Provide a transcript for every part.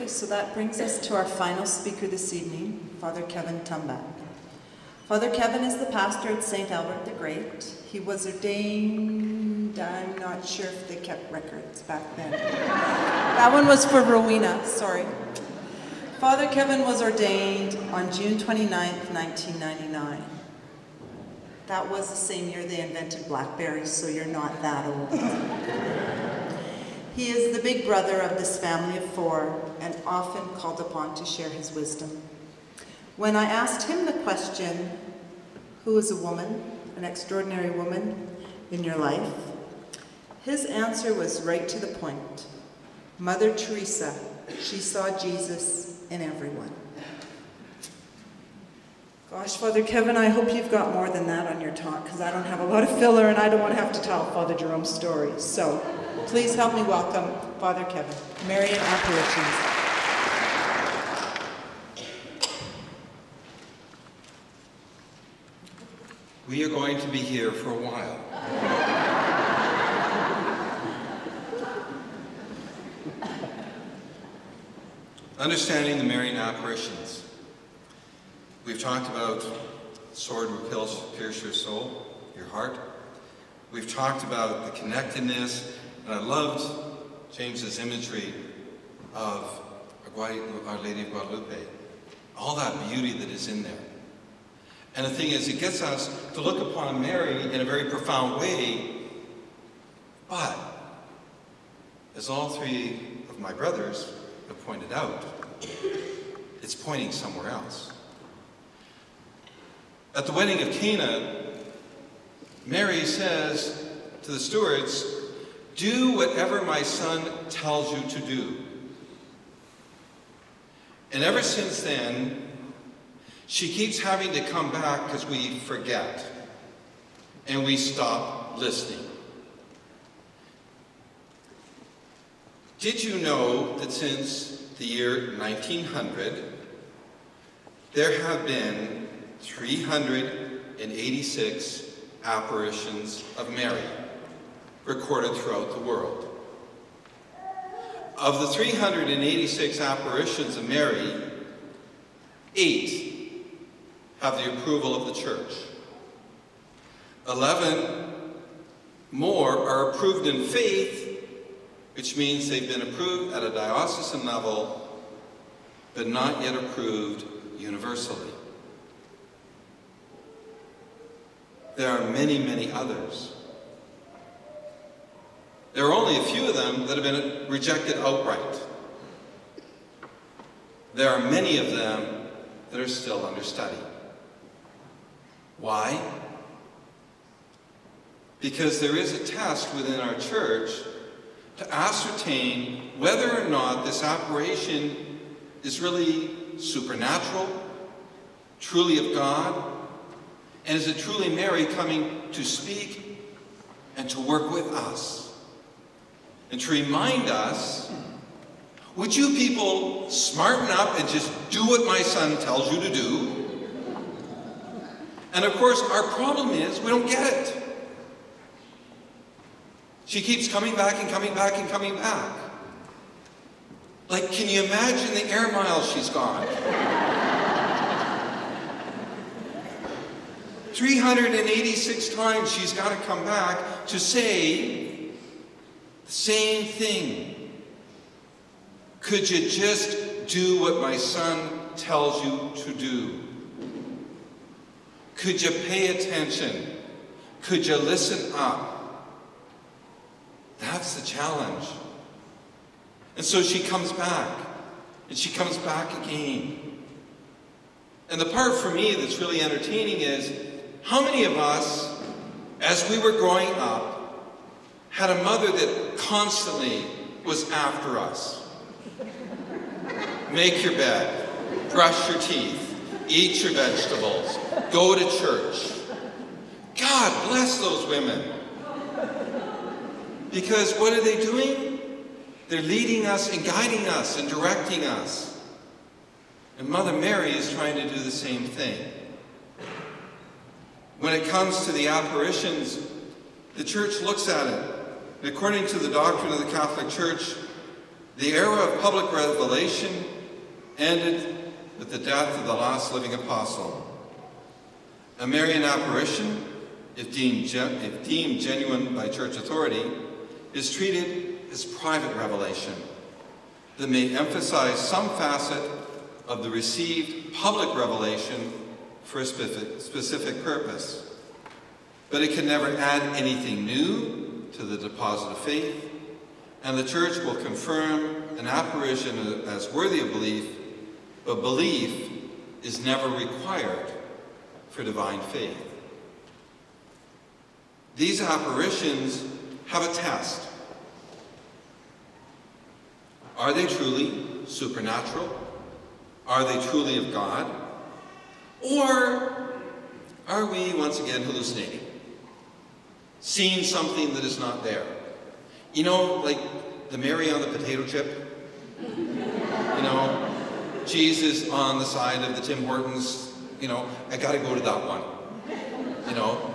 Okay, so that brings us to our final speaker this evening, Father Kevin Tumbak. Father Kevin is the pastor at St. Albert the Great. He was ordained, I'm not sure if they kept records back then. That one was for Rowena, sorry. Father Kevin was ordained on June 29th, 1999. That was the same year they invented Blackberries, so you're not that old. He is the big brother of this family of four and often called upon to share his wisdom. When I asked him the question, who is a woman, an extraordinary woman in your life? His answer was right to the point. Mother Teresa, she saw Jesus in everyone. Gosh, Father Kevin, I hope you've got more than that on your talk, because I don't have a lot of filler and I don't want to have to tell Father Jerome's stories. So please help me welcome Father Kevin. Marian apparitions. We are going to be here for a while. Understanding the Marian apparitions. We've talked about sword will pierce your soul, your heart. We've talked about the connectedness, and I loved James's imagery of Our Lady of Guadalupe. All that beauty that is in there. And the thing is, it gets us to look upon Mary in a very profound way, but as all three of my brothers have pointed out, it's pointing somewhere else. At the wedding of Cana, Mary says to the stewards, "Do whatever my son tells you to do." And ever since then, she keeps having to come back because we forget and we stop listening. Did you know that since the year 1900, there have been 386 apparitions of Mary recorded throughout the world? Of the 386 apparitions of Mary, 8 have the approval of the church. 11 more are approved in faith, which means they've been approved at a diocesan level, but not yet approved universally. There are many, many others. There are only a few of them that have been rejected outright. There are many of them that are still under study. Why? Because there is a test within our church to ascertain whether or not this apparition is really supernatural, truly of God, and is it truly Mary coming to speak and to work with us and to remind us, would you people smarten up and just do what my son tells you to do? And of course, our problem is we don't get it. She keeps coming back and coming back and coming back. Like, can you imagine the air miles she's gone? 386 times she's got to come back to say the same thing. Could you just do what my son tells you to do? Could you pay attention? Could you listen up? That's the challenge. And so she comes back, and she comes back again. And the part for me that's really entertaining is, how many of us, as we were growing up, had a mother that constantly was after us? Make your bed, brush your teeth, eat your vegetables, go to church. God bless those women. Because what are they doing? They're leading us and guiding us and directing us. And Mother Mary is trying to do the same thing. When it comes to the apparitions, the church looks at it. And according to the doctrine of the Catholic Church, The era of public revelation ended with the death of the last living apostle. A Marian apparition, if deemed genuine by church authority, is treated as private revelation that may emphasize some facet of the received public revelation for a specific purpose. But it can never add anything new to the deposit of faith, and the church will confirm an apparition as worthy of belief, but belief is never required for divine faith. These apparitions have a test. Are they truly supernatural? Are they truly of God? Or are we once again hallucinating? Seeing something that is not there? You know, like the Mary on the potato chip? You know, Jesus on the side of the Tim Hortons, you know, I gotta go to that one. You know,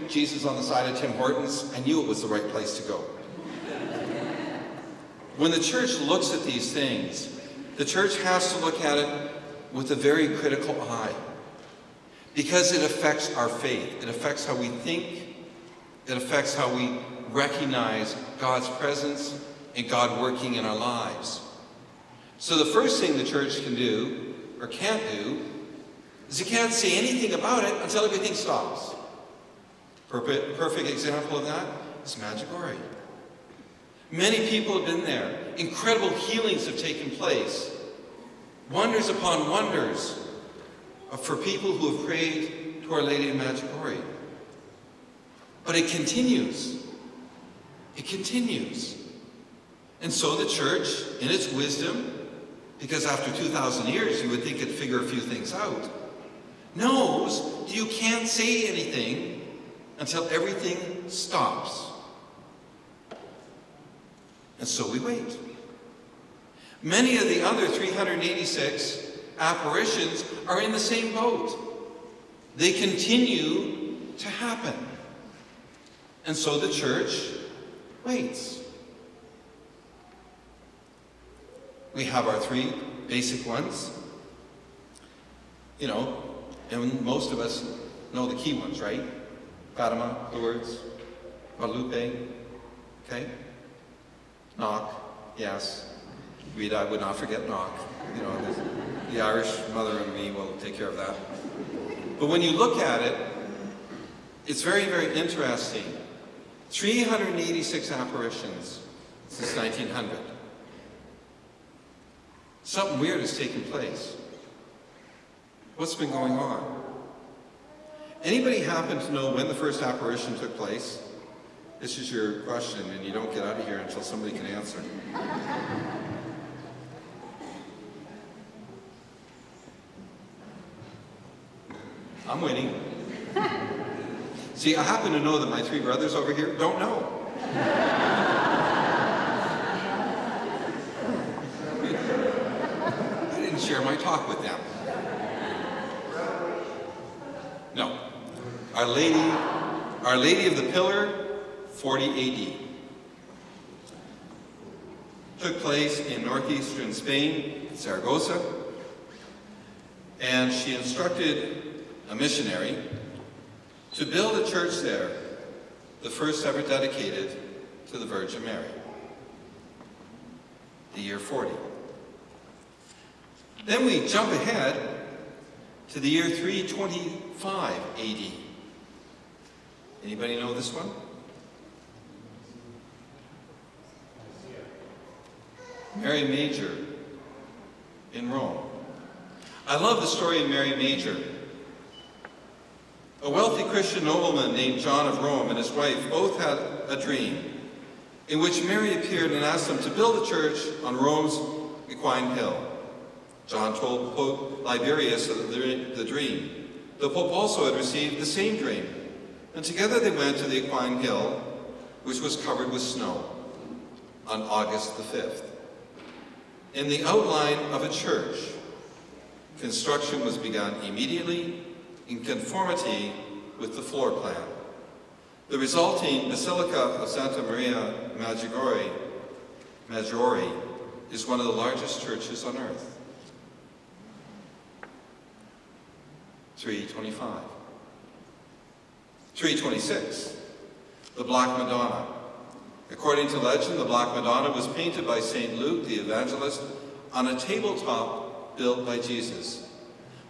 Jesus on the side of Tim Hortons, I knew it was the right place to go. When the church looks at these things, the church has to look at it with a very critical eye, because it affects our faith. It affects how we think. It affects how we recognize God's presence and God working in our lives. So the first thing the church can do, or can't do, is it can't say anything about it until everything stops. Perfect example of that is Medjugorje. Many people have been there. Incredible healings have taken place. Wonders upon wonders for people who have prayed to Our Lady of Medjugorje. But it continues. It continues. And so the church, in its wisdom, because after 2,000 years you would think it'd figure a few things out, knows that you can't say anything until everything stops. And so we wait. Many of the other 386 apparitions are in the same boat. They continue to happen. And so the church waits. We have our three basic ones. You know, and most of us know the key ones, right? Fatima, Lourdes, Guadalupe, okay? Knock, yes. I would not forget knock. You know, the Irish mother and me will take care of that. But when you look at it, it's very, very interesting. 386 apparitions since 1900. Something weird has taken place. What's been going on? Anybody happen to know when the first apparition took place? This is your question, and you don't get out of here until somebody can answer. I'm waiting. See, I happen to know that my three brothers over here don't know. I didn't share my talk with them. No. Our Lady of the Pillar, 40 AD. Took place in northeastern Spain, Zaragoza, and she instructed a missionary to build a church there, the first ever dedicated to the Virgin Mary, the year 40. Then we jump ahead to the year 325 AD. Anybody know this one? Mary Major in Rome. I love the story of Mary Major. A wealthy Christian nobleman named John of Rome and his wife both had a dream in which Mary appeared and asked them to build a church on Rome's Equine Hill. John told Pope Liberius of the dream. The Pope also had received the same dream, and together they went to the Equine Hill, which was covered with snow, on August the 5th. In the outline of a church, construction was begun immediately in conformity with the floor plan. The resulting Basilica of Santa Maria Maggiore is one of the largest churches on earth. 325. 326. The Black Madonna. According to legend, the Black Madonna was painted by St. Luke, the evangelist, on a tabletop built by Jesus.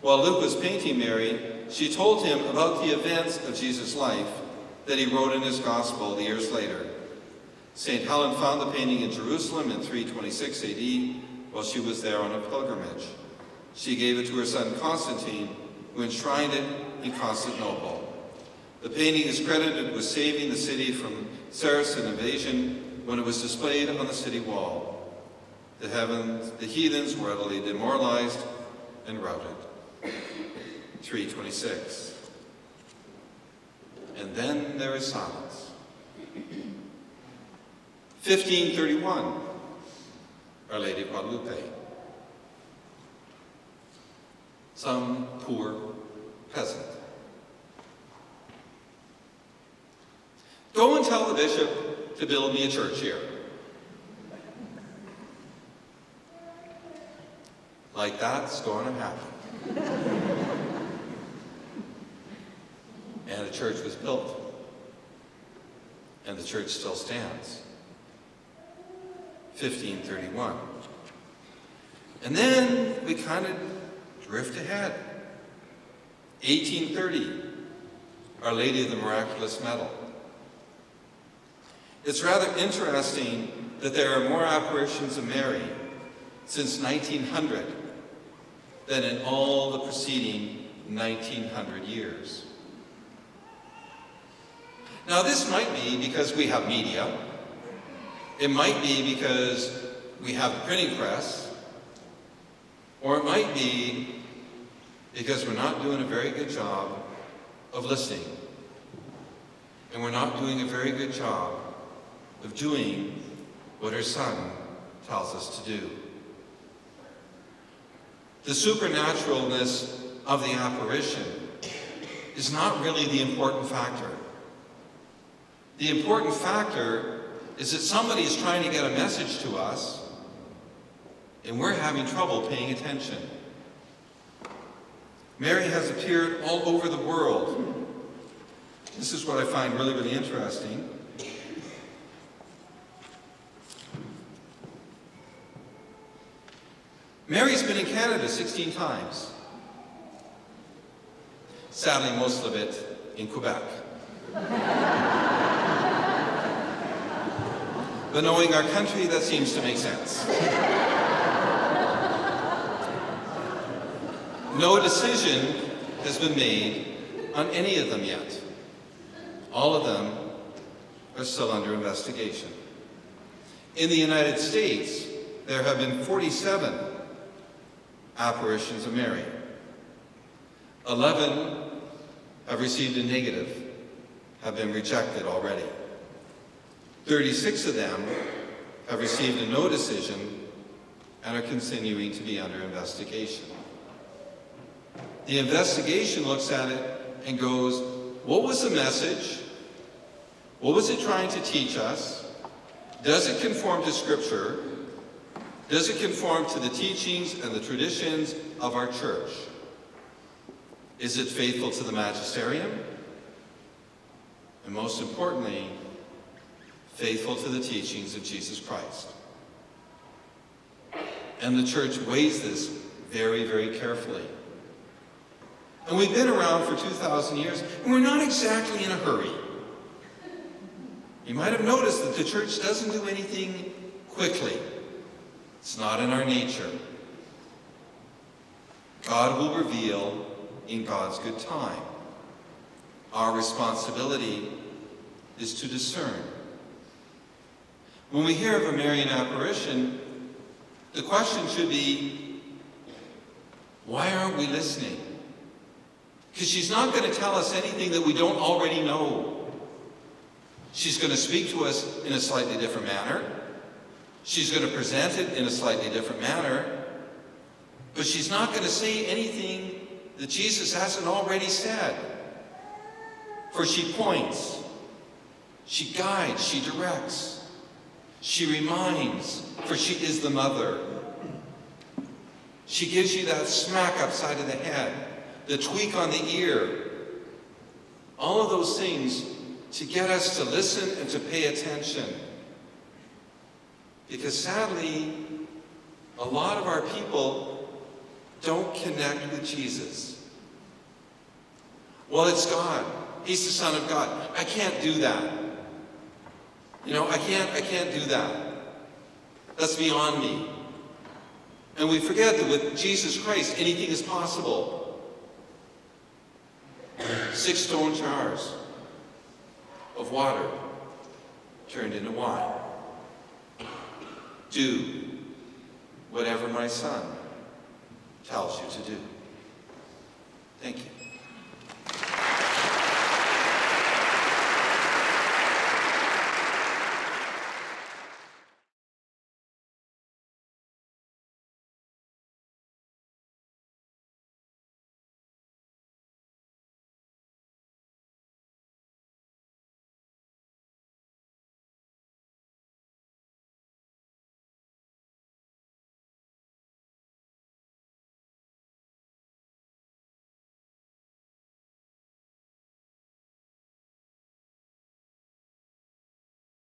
While Luke was painting Mary, she told him about the events of Jesus' life that he wrote in his gospel years later. St. Helen found the painting in Jerusalem in 326 AD while she was there on a pilgrimage. She gave it to her son Constantine, who enshrined it in Constantinople. The painting is credited with saving the city from Saracen invasion when it was displayed on the city wall. The heathens were utterly demoralized and routed. 326. And then there is silence. 1531, Our Lady of Guadalupe. Some poor peasant. Go and tell the bishop to build me a church here. Like that's going to happen. And a church was built. And the church still stands. 1531. And then we kind of drift ahead. 1830, Our Lady of the Miraculous Medal. It's rather interesting that there are more apparitions of Mary since 1900 than in all the preceding 1900 years. Now this might be because we have media. It might be because we have the printing press. Or it might be because we're not doing a very good job of listening. And we're not doing a very good job of doing what her Son tells us to do. The supernaturalness of the apparition is not really the important factor. The important factor is that somebody is trying to get a message to us and we're having trouble paying attention. Mary has appeared all over the world. This is what I find really, really interesting. Mary's been in Canada 16 times. Sadly, most of it in Quebec. But knowing our country, that seems to make sense. No decision has been made on any of them yet. All of them are still under investigation. In the United States, there have been 47 apparitions of Mary. 11 have received a negative, have been rejected already. 36 of them have received a no decision and are continuing to be under investigation. The investigation looks at it and goes, what was the message? What was it trying to teach us? Does it conform to Scripture? Does it conform to the teachings and the traditions of our church? Is it faithful to the magisterium? And most importantly, faithful to the teachings of Jesus Christ. And the church weighs this very, very carefully. And we've been around for 2,000 years, and we're not exactly in a hurry. You might have noticed that the church doesn't do anything quickly. It's not in our nature. God will reveal in God's good time. Our responsibility is to discern. When we hear of a Marian apparition, the question should be, why aren't we listening? Because she's not going to tell us anything that we don't already know. She's going to speak to us in a slightly different manner. She's going to present it in a slightly different manner. But she's not going to say anything that Jesus hasn't already said. For she points, she guides, she directs. She reminds, for she is the mother. She gives you that smack upside of the head, the tweak on the ear. All of those things to get us to listen and to pay attention. Because sadly, a lot of our people don't connect with Jesus. Well, it's God. He's the Son of God. I can't do that. I can't do that. That's beyond me. And we forget that with Jesus Christ, anything is possible. 6 stone jars of water turned into wine. Do whatever my Son tells you to do. Thank you.